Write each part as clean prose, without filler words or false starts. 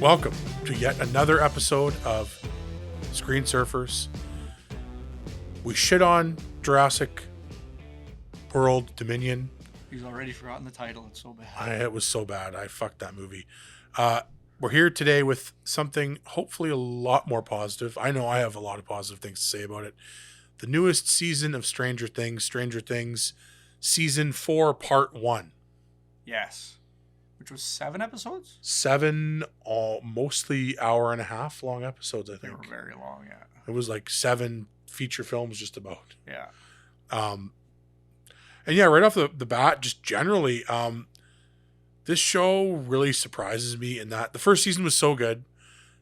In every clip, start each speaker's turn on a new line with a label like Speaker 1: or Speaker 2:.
Speaker 1: Welcome to yet another episode of Screen Surfers. We shit on Jurassic World Dominion.
Speaker 2: He's already forgotten the title. It's so bad.
Speaker 1: It was so bad. I fucked that movie. We're here today with something hopefully a lot more positive. I know I have a lot of positive things to say about it. The newest season of Stranger Things, Season 4, Part 1.
Speaker 2: Yes. Which was 7 episodes?
Speaker 1: 7, mostly hour and a half long episodes, I think.
Speaker 2: They were very long, yeah.
Speaker 1: It was like 7 feature films just about.
Speaker 2: Yeah.
Speaker 1: And yeah, right off the bat, just generally, this show really surprises me in that the first season was so good.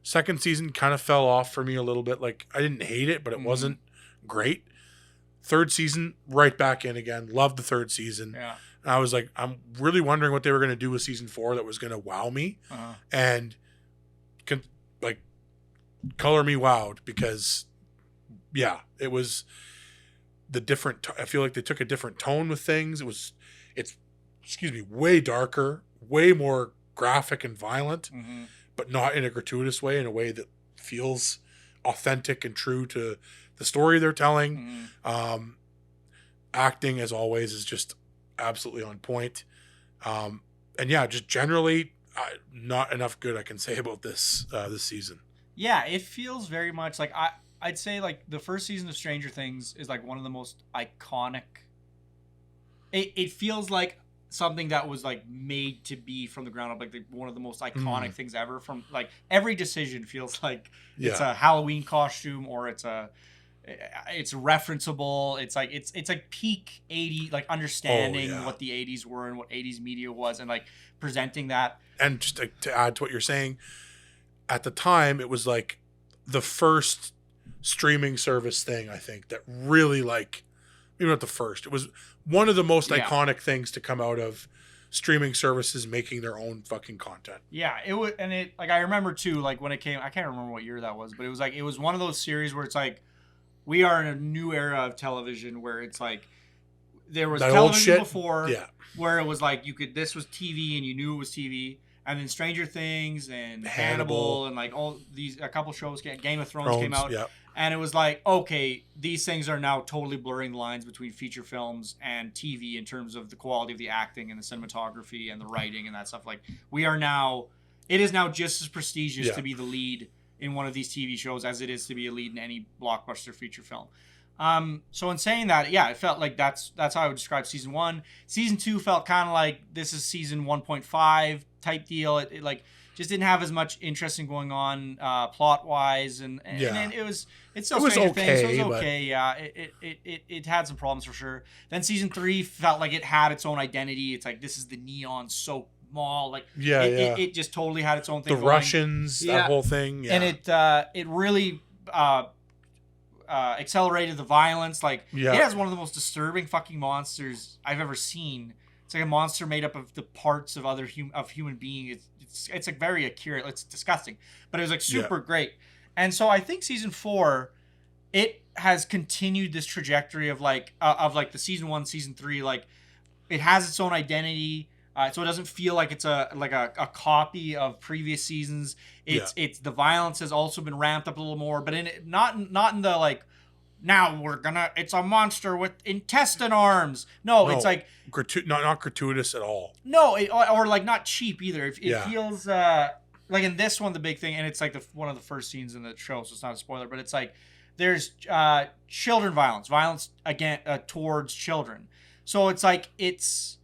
Speaker 1: Second season kind of fell off for me a little bit. Like, I didn't hate it, but it wasn't great. Third season, right back in again. Loved the third season.
Speaker 2: Yeah.
Speaker 1: And I was like, I'm really wondering what they were going to do with season 4 that was going to wow me and color me wowed because, yeah, it was the different. I feel like they took a different tone with things. It's way darker, way more graphic and violent, but not in a gratuitous way, in a way that feels authentic and true to the story they're telling. Acting, as always, is just absolutely on point. And yeah, just generally, not enough good I can say about this season.
Speaker 2: Yeah, it feels very much like I'd say like the first season of Stranger Things is like one of the most iconic. It feels like something that was like made to be from the ground up, like one of the most iconic things ever. From like every decision feels like it's a Halloween costume or it's referenceable. It's like peak 80s, like understanding what the 80s were and what 80s media was, and like presenting that. And
Speaker 1: just to add to what you're saying, at the time it was like the first streaming service thing, I think, that really, like, maybe not the first, it was one of the most iconic things to come out of streaming services making their own fucking content.
Speaker 2: Yeah, it was, and it like I remember too, like when it came, I can't remember what year that was, but it was one of those series where it's like, we are in a new era of television where it's like there was that television before where it was like this was TV and you knew it was TV, and then Stranger Things and Hannibal and like all these, a couple shows, Game of Thrones came out, and it was like, okay, these things are now totally blurring the lines between feature films and TV in terms of the quality of the acting and the cinematography and the writing and that stuff. Like it is now just as prestigious to be the lead in one of these TV shows as it is to be a lead in any blockbuster feature film. So in saying that, yeah, it felt like that's how I would describe season 1. Season 2 felt kind of like this is season 1.5 type deal. It like just didn't have as much interesting going on plot wise, and it was okay. Things. It was okay. Yeah, it had some problems for sure. Then season 3 felt like it had its own identity. It's like, this is the neon soap mall, like it just totally had its own thing.
Speaker 1: The going. Russians, that whole thing,
Speaker 2: and it really accelerated the violence. Like it has one of the most disturbing fucking monsters I've ever seen. It's like a monster made up of the parts of other human beings. It's like very accurate. It's disgusting, but it was like super great. And so I think season 4, it has continued this trajectory of like the season 1, season 3. Like it has its own identity. So it doesn't feel like it's a copy of previous seasons. It's the violence has also been ramped up a little more, but not in the like, now it's a monster with intestine arms. No, it's like
Speaker 1: not gratuitous at all.
Speaker 2: No, or like not cheap either. It feels like in this one, the big thing, and it's like one of the first scenes in the show, so it's not a spoiler, but it's like there's children violence again towards children. So it's like it's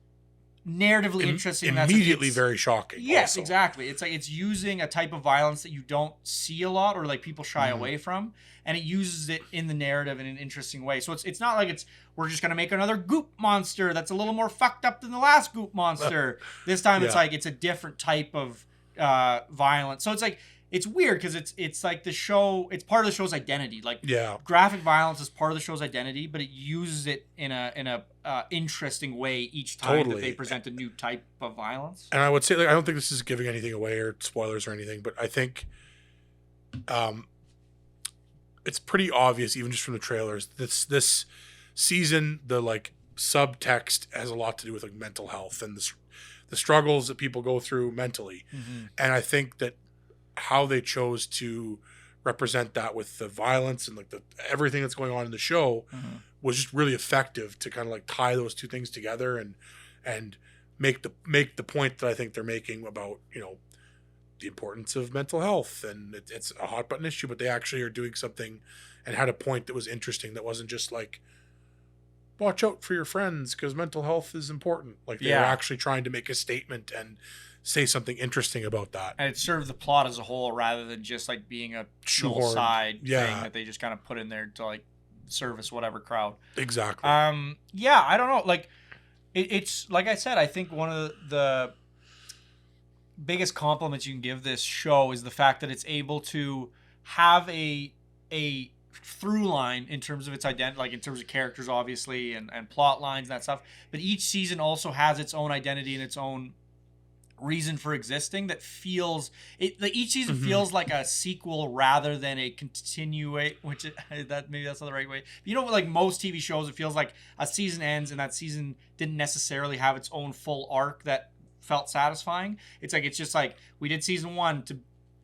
Speaker 2: narratively interesting.
Speaker 1: Immediately very shocking.
Speaker 2: Yes,
Speaker 1: also.
Speaker 2: Exactly. It's like it's using a type of violence that you don't see a lot, or like people shy away from, and it uses it in the narrative in an interesting way. So it's not like we're just gonna make another goop monster that's a little more fucked up than the last goop monster. This time it's like it's a different type of violence. So it's like it's weird because it's like the show. It's part of the show's identity. Like graphic violence is part of the show's identity, but it uses it in a interesting way each time that they present a new type of violence.
Speaker 1: And I would say, like, I don't think this is giving anything away or spoilers or anything, but I think it's pretty obvious, even just from the trailers, this season, the like subtext has a lot to do with like mental health and the struggles that people go through mentally. And I think that how they chose to represent that with the violence and like the everything that's going on in the show was just really effective to kind of like tie those two things together and make the point that I think they're making about, you know, the importance of mental health, and it's a hot button issue, but they actually are doing something and had a point that was interesting, that wasn't just like, watch out for your friends because mental health is important. Like they were actually trying to make a statement and say something interesting about that.
Speaker 2: And it served the plot as a whole rather than just like being a little side thing that they just kind of put in there to like service whatever crowd.
Speaker 1: Exactly.
Speaker 2: Yeah, I don't know. Like it's like I said, I think one of the biggest compliments you can give this show is the fact that it's able to have a through line in terms of its identity, like in terms of characters, obviously, and plot lines and that stuff. But each season also has its own identity and its own reason for existing that feels it. Like each season feels like a sequel rather than a continuate. Which that maybe that's not the right way. You know, like most TV shows, it feels like a season ends and that season didn't necessarily have its own full arc that felt satisfying. It's like it's just like we did season 1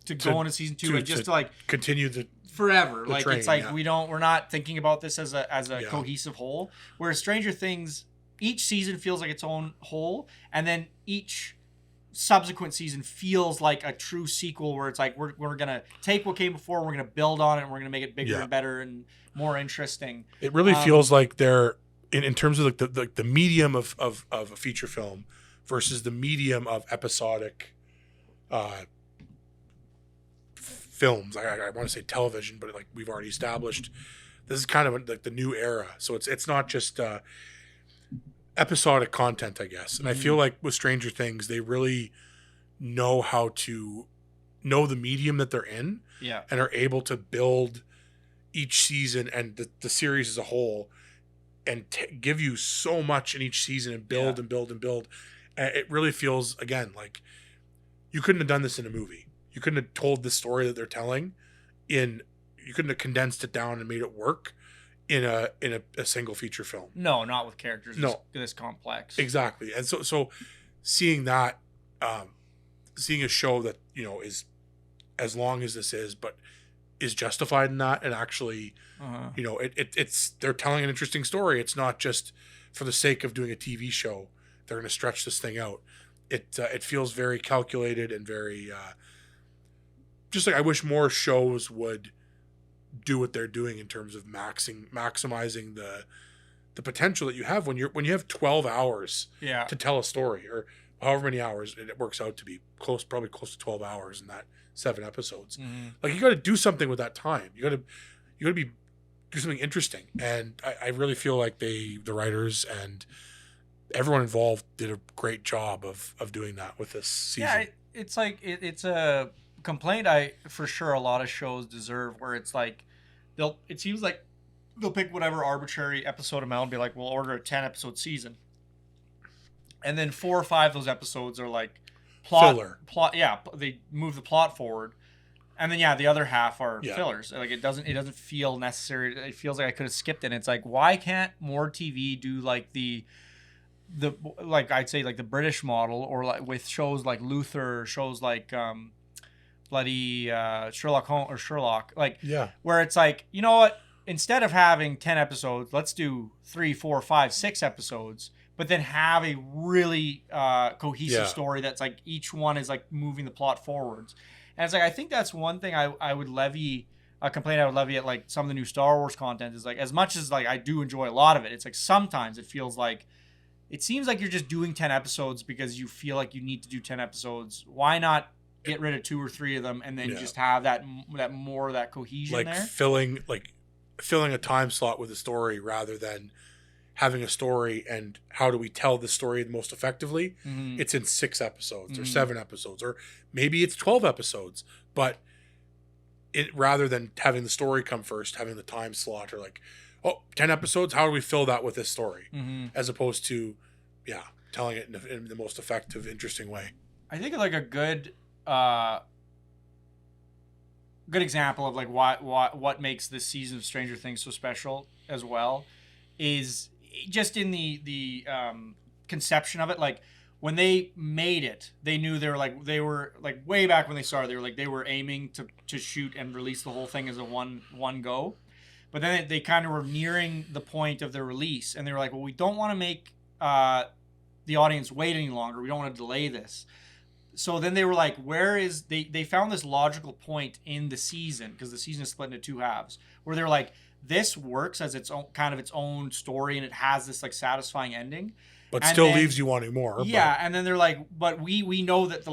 Speaker 2: to go into season 2 and just to like
Speaker 1: continue the
Speaker 2: forever. Like
Speaker 1: train,
Speaker 2: it's like we're not thinking about this as a cohesive whole. Whereas Stranger Things, each season feels like its own whole, and then each subsequent season feels like a true sequel where it's like we're gonna take what came before, we're gonna build on it, and we're gonna make it bigger and better and more interesting.
Speaker 1: It really feels like they're in terms of like the medium of a feature film versus the medium of episodic films. I want to say television, but like we've already established, this is kind of like the new era. So it's not just episodic content, I guess. And I feel like with Stranger Things, they really know how to know the medium that they're in, and are able to build each season and the series as a whole, and give you so much in each season and build and build and build. And it really feels, again, like you couldn't have done this in a movie. You couldn't have told the story that they're telling you couldn't have condensed it down and made it work in a single feature film.
Speaker 2: No, not with characters this complex.
Speaker 1: Exactly. And so seeing that, seeing a show that, you know, is as long as this is, but is justified in that, and actually, you know, it's they're telling an interesting story. It's not just for the sake of doing a TV show. They're going to stretch this thing out. It feels very calculated and very just like I wish more shows would do what they're doing in terms of maximizing the potential that you have when you have 12 hours to tell a story, or however many hours it works out to be, probably close to 12 hours in that 7 episodes. Like you got to do something with that time. You got to do something interesting. And I really feel like the writers and everyone involved did a great job of doing that with this season.
Speaker 2: Yeah, it's like it's a complaint for sure a lot of shows deserve, where it's like it seems like they'll pick whatever arbitrary episode amount and be like, we'll order a 10 episode season, and then 4 or 5 of those episodes are like filler. They move the plot forward, and then the other half are fillers. Like it doesn't feel necessary. It feels like I could have skipped it. And it's like, why can't more TV do like the like I'd say like the British model, or like with shows like Luther, or shows like bloody Sherlock, like where it's like, you know what, instead of having 10 episodes, let's do 3, 4, 5, 6 episodes, but then have a really cohesive story that's like each one is like moving the plot forwards. And it's like, I think that's one thing I would levy a complaint I would levy at like some of the new Star Wars content, is like, as much as like I do enjoy a lot of it, it's like sometimes it feels like it seems like you're just doing 10 episodes because you feel like you need to do 10 episodes. Why not get rid of 2 or 3 of them and then just have that cohesion,
Speaker 1: like
Speaker 2: there?
Speaker 1: Filling a time slot with a story rather than having a story and how do we tell the story the most effectively. It's in 6 episodes or 7 episodes, or maybe it's 12 episodes, but rather than having the story come first, having the time slot, or like, 10 episodes, how do we fill that with this story? As opposed to telling it in the most effective, interesting way.
Speaker 2: I think like a good example of like what makes this season of Stranger Things so special as well is just in the conception of it. Like when they made it, they knew they were like way back when they started. They were aiming to shoot and release the whole thing as a one go. But then they kind of were nearing the point of their release, and they were like, well, we don't want to make the audience wait any longer. We don't want to delay this. So then they were like, they found this logical point in the season, because the season is split into two halves, where they're like, this works as its own kind of its own story, and it has this like satisfying ending.
Speaker 1: But and still then, leaves you wanting more.
Speaker 2: Yeah, and then they're like, but we know that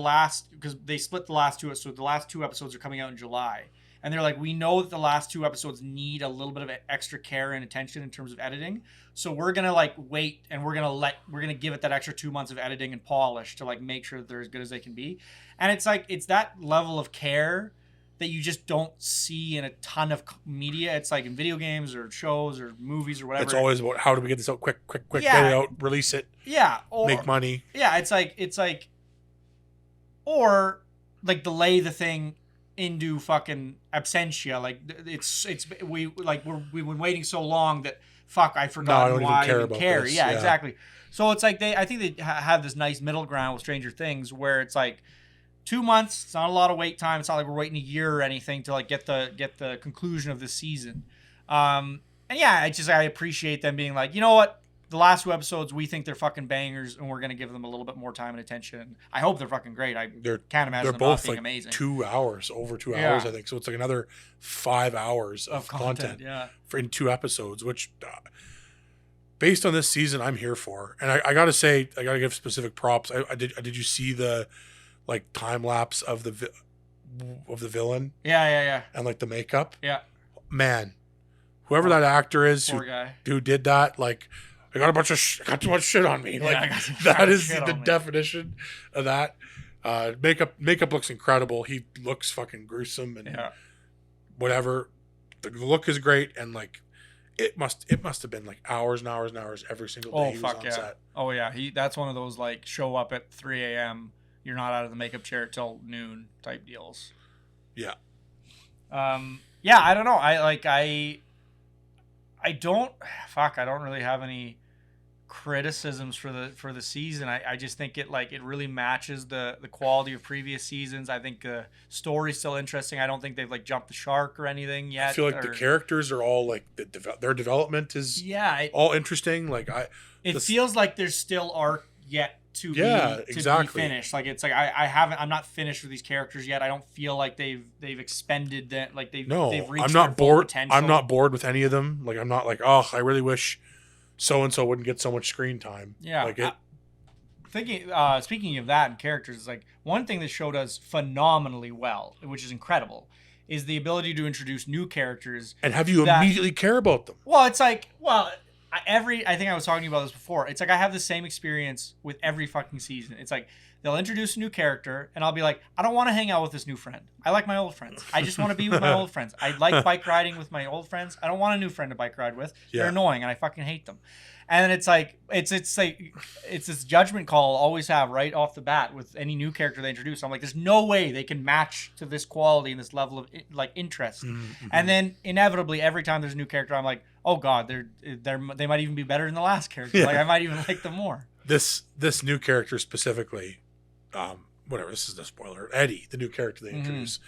Speaker 2: because they split the last two, so the last two episodes are coming out in July. And they're like, we know that the last two episodes need a little bit of extra care and attention in terms of editing. So we're going to like wait, and we're going to give it that extra 2 months of editing and polish to like make sure that they're as good as they can be. And it's like, it's that level of care that you just don't see in a ton of media. It's like in video games or shows or movies or whatever.
Speaker 1: It's always about how do we get this out quick, yeah. Get it out, release it.
Speaker 2: Yeah. Or,
Speaker 1: make money.
Speaker 2: Yeah. It's like, or like delay the thing into fucking absentia. Like we've been waiting so long that I forgot why I even care. Yeah, exactly. So it's like I think they have this nice middle ground with Stranger Things where it's like 2 months. It's not a lot of wait time. It's not like we're waiting a year or anything to like get the conclusion of this season. And yeah, I appreciate them being like, you know what? The last two episodes, we think they're fucking bangers, and we're going to give them a little bit more time and attention. I hope they're fucking great. I can't imagine them not being amazing.
Speaker 1: They're both like 2 hours, over 2 hours, I think. So it's like another 5 hours of content in 2 episodes, which based on this season, I'm here for. And I got to say, I got to give specific props. Did you see the like time lapse of the villain?
Speaker 2: Yeah.
Speaker 1: And like the makeup?
Speaker 2: Yeah.
Speaker 1: Man, whoever that actor is who did that, like, I got too much shit on me. Like that is the definition of that. Makeup looks incredible. He looks fucking gruesome and whatever. The look is great, and like it must have been like hours and hours and hours every single day he was on set.
Speaker 2: Oh yeah, that's one of those like show up at 3 a.m. You're not out of the makeup chair till noon type deals.
Speaker 1: Yeah.
Speaker 2: Yeah, I don't know. I don't really have any criticisms for the season. I just think it really matches the quality of previous seasons. I think the story's still interesting. I don't think they've like jumped the shark or anything yet.
Speaker 1: I feel like the characters are all like their development is all interesting. Like
Speaker 2: it feels like there's still arc yet to be finished. Like it's like I'm not finished with these characters yet. I don't feel like they've expended that. Like they've reached
Speaker 1: I'm not
Speaker 2: their full
Speaker 1: bored.
Speaker 2: potential.
Speaker 1: I'm not bored with any of them. Like I'm not like, oh, I really wish so and so wouldn't get so much screen time.
Speaker 2: Yeah.
Speaker 1: Like it.
Speaker 2: Speaking of that and characters, is like one thing this show does phenomenally well, which is incredible, is the ability to introduce new characters
Speaker 1: and have you immediately care about them.
Speaker 2: Well, it's like I think I was talking to you about this before. It's like I have the same experience with every fucking season. It's like they'll introduce a new character, and I'll be like, I don't want to hang out with this new friend. I like my old friends. I just want to be with my old friends. I like bike riding with my old friends. I don't want a new friend to bike ride with. They're annoying, and I fucking hate them. And it's like it's this judgment call I'll always have right off the bat with any new character they introduce. I'm like, there's no way they can match to this quality and this level of like interest. Mm-hmm. And then inevitably, every time there's a new character, I'm like, oh god, they might even be better than the last character. Yeah. Like I might even like them more.
Speaker 1: This new character specifically, whatever. This is the spoiler. Eddie, the new character they introduce.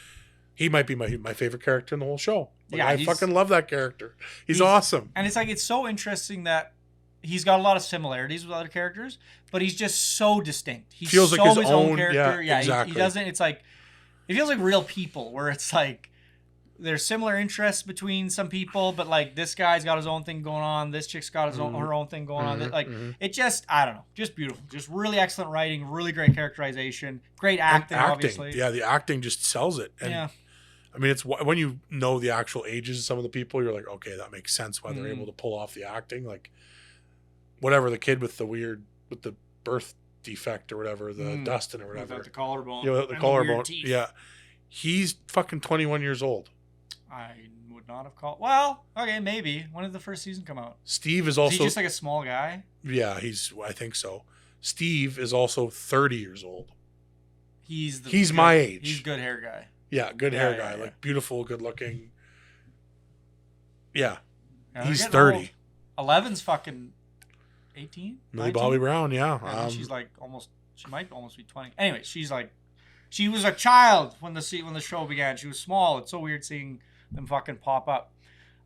Speaker 1: He might be my favorite character in the whole show. Like, I fucking love that character. He's awesome.
Speaker 2: And it's like it's so interesting that he's got a lot of similarities with other characters, but he's just so distinct. He feels like his own character. Yeah, exactly. He doesn't. It's like it feels like real people, where it's like there's similar interests between some people, but like this guy's got his own thing going on. This chick's got her own thing going on. Like it just, I don't know, just beautiful, just really excellent writing, really great characterization, great acting. Obviously.
Speaker 1: Yeah, the acting just sells it. And I mean, it's when you know the actual ages of some of the people, you're like, okay, that makes sense why they're able to pull off the acting. Like whatever, the kid with the birth defect or whatever, the Dustin or whatever,
Speaker 2: without the collarbone,
Speaker 1: the collarbone, he's fucking 21 years old.
Speaker 2: I would not have called. Well, okay, maybe. When did the first season come out?
Speaker 1: Steve is also.
Speaker 2: Is he just like a small guy?
Speaker 1: Yeah, I think so. Steve is also 30 years old.
Speaker 2: He's
Speaker 1: my age.
Speaker 2: He's a good hair guy.
Speaker 1: Yeah, good hair guy. Like beautiful, good looking. Yeah. He's 30.
Speaker 2: Old. 11's fucking 18.
Speaker 1: Millie Bobby Brown, yeah.
Speaker 2: And she's like almost She might almost be 20. Anyway, she was a child when the show began. She was small. It's so weird seeing them fucking pop up.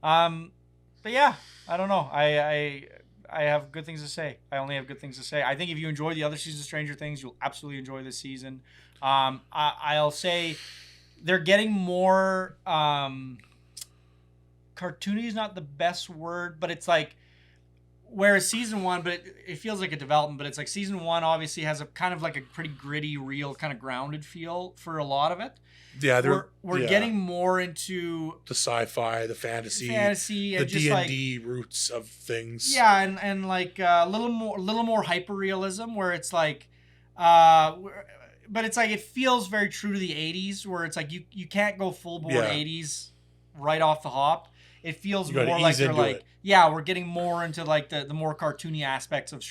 Speaker 2: But yeah, I don't know. I have good things to say. I only have good things to say. I think if you enjoy the other seasons of Stranger Things, you'll absolutely enjoy this season. I'll say they're getting more cartoony is not the best word, but it's like whereas season one, but it feels like a development, but it's like season one obviously has a kind of like a pretty gritty, real, kind of grounded feel for a lot of it.
Speaker 1: Yeah,
Speaker 2: we're getting more into
Speaker 1: the sci-fi, the fantasy, the D&D roots of things.
Speaker 2: Yeah, and like a little more hyper realism where it's like, but it's like it feels very true to the 80s where it's like you can't go full bore 80s right off the hop. It feels more like they're like, we're getting more into like the more cartoony aspects of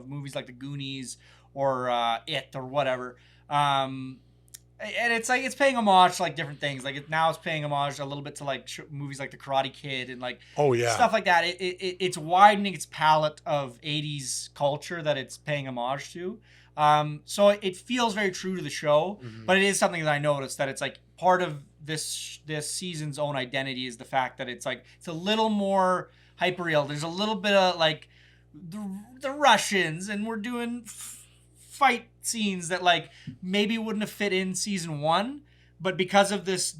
Speaker 2: movies like The Goonies or It or whatever. And it's like it's paying homage to like different things. Like now it's paying homage a little bit to like movies like The Karate Kid and like stuff like that. It's widening its palette of 80s culture that it's paying homage to. So it feels very true to the show, but it is something that I noticed that it's like part of this season's own identity is the fact that it's like it's a little more hyper real. There's a little bit of like the Russians, and we're doing fight scenes that like maybe wouldn't have fit in season one, but because of this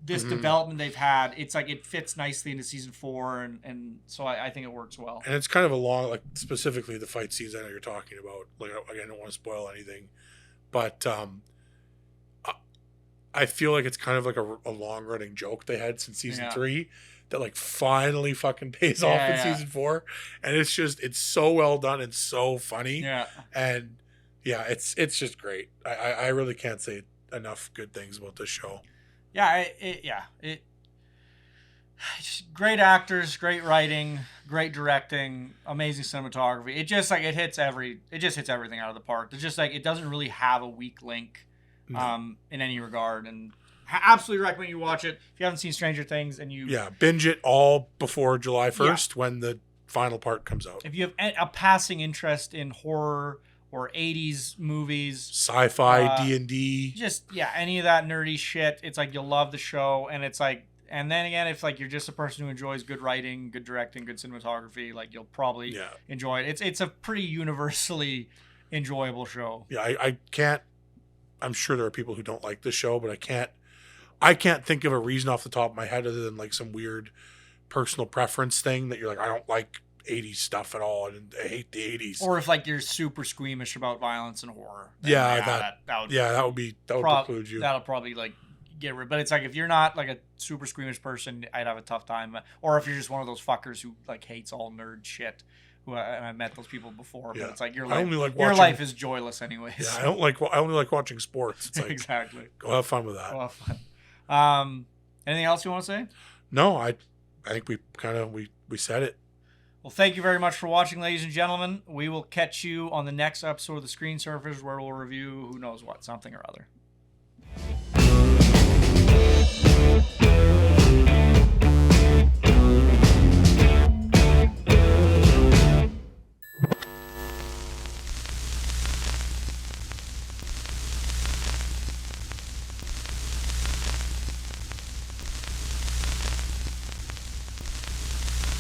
Speaker 2: development they've had, it's like it fits nicely into season 4, and so I think it works well.
Speaker 1: And it's kind of a long, like specifically the fight scenes I know you're talking about. Like I don't want to spoil anything, but I feel like it's kind of like a long running joke they had since season 3 that like finally fucking pays off in season 4, and it's so well done and so funny. And it's just great. I really can't say enough good things about this show. Great actors, great writing, great directing, amazing cinematography. It just like it hits everything out of the park. It's just like it doesn't really have a weak link in any regard, and absolutely recommend you watch it if you haven't seen Stranger Things and you binge it all before July 1st when the final part comes out.
Speaker 2: If you have a passing interest in horror or 80s movies,
Speaker 1: sci-fi, D&D,
Speaker 2: just any of that nerdy shit, it's like you'll love the show. And it's like, and then again, if like you're just a person who enjoys good writing, good directing, good cinematography, like you'll probably enjoy it. It's a pretty universally enjoyable show.
Speaker 1: I can't, I'm sure there are people who don't like this show, but I can't think of a reason off the top of my head other than like some weird personal preference thing that you're like, I don't like 80s stuff at all, and I hate the 80s.
Speaker 2: Or if like you're super squeamish about violence and horror.
Speaker 1: That would preclude you.
Speaker 2: That'll probably like get rid. But it's like if you're not like a super squeamish person, I'd have a tough time. Or if you're just one of those fuckers who like hates all nerd shit. And I've met those people before, but it's like your life is joyless anyways.
Speaker 1: Yeah, I only like watching sports. It's like,
Speaker 2: exactly.
Speaker 1: Go have fun with that.
Speaker 2: Go have fun. Anything else you want to say?
Speaker 1: No, I think we said it.
Speaker 2: Well, thank you very much for watching, ladies and gentlemen. We will catch you on the next episode of The Screen Surfers, where we'll review who knows what, something or other.